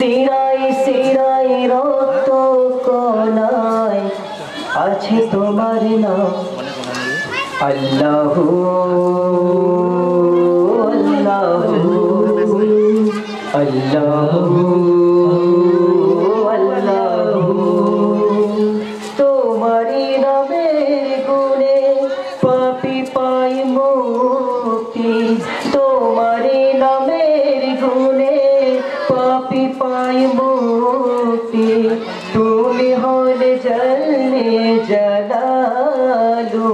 শিরায় শিরায় রক্ত কণায় আছে তোমার নাম আল্লাহু আল্লাহু আল্লাহু আল্লাহু তোমারি নামের গুণে পাপী পায় মুক্তি তোমারি নামের গুণে পাপী পায় মুক্তি তুমি হলে জলে জালালু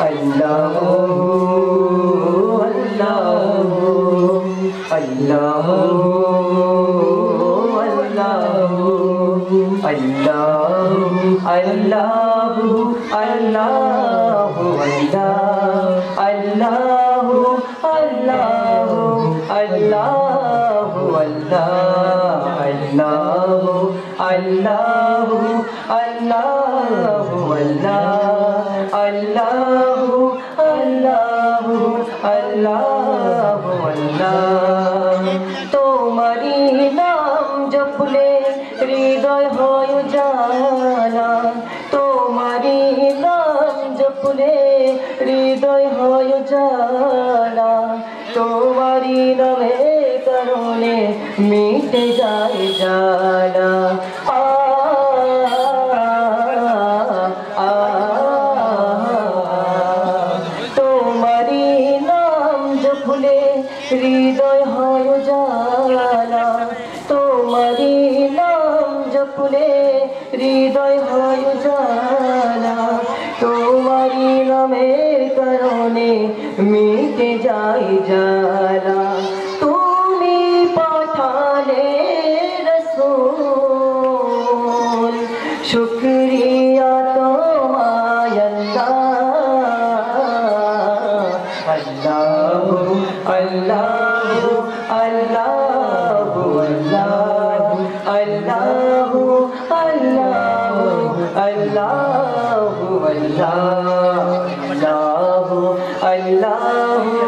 আল্লাহু আল্লাহু আল্লাহু আল্লাহু আল্লাহু আল্লাহু আল্লাহু আল্লাহু আল্লাহু আল্লাহু আল্লাহু আল্লাহু আল্লাহু আল্লাহু আল্লাহু আল্লাহ তোমারি নাম জপলে হৃদয় হয় জানা তোমারি নাম জপলে হৃদয় হয় জানা তোমারি নামের কারণে মিটে যায় জানা তোমারি নাম জপলে হৃদয় হয় জানা তোমারি নাম জপলে হৃদয় হয় জানা তোমারি নামের কারণে মিটে যায় জানা তুমি পাঠালে রাসূল শুকরিয়া তোমায় আল্লাহু আল্লাহু আল্লাহু আল্লাহু আল্লাহু আল্লাহু আল্লাহু আল্লাহু আল্লাহু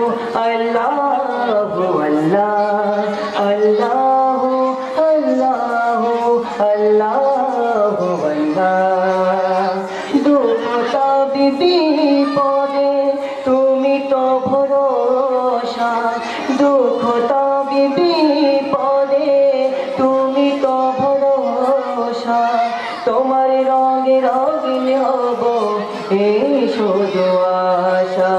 আল্লাহু আল্লাহু আল্লাহু দুঃখতা বিপদে তুমি তো ভরসা দুঃখতা বিপদে তুমি তো ভরসা তোমার রঙে রঙিন হব এই শুধু আশা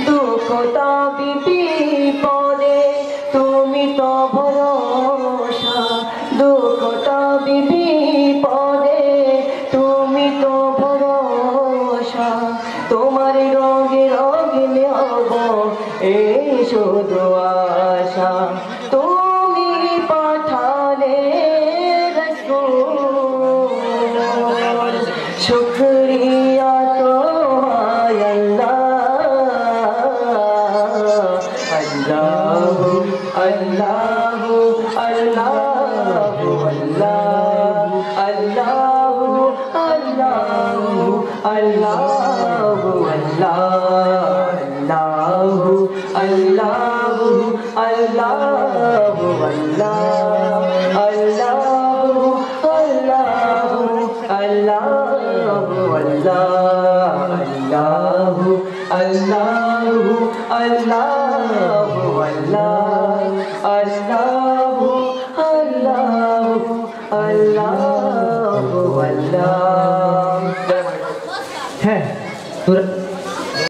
দুঃখতা বিপদে তুমি তো ভরসা দুঃখতা বিপদে তুমি তো ভরসা তোমার রঙে রঙিন হব এই শুধু আশা তুমি পাঠালে রাসূল শুকরিয়া তোমায় আল্লাহু আল্লাহু আল্লাহু আল্লাহু আল্লাহু আল্লাহু আল্লাহু আল্লাহু আল্লাহু আল্লাহু আল্লাহু আল্লাহু আল্লাহু আল্লাহু আল্লাহু আল্লাহু আল্লাহ হ্যাঁ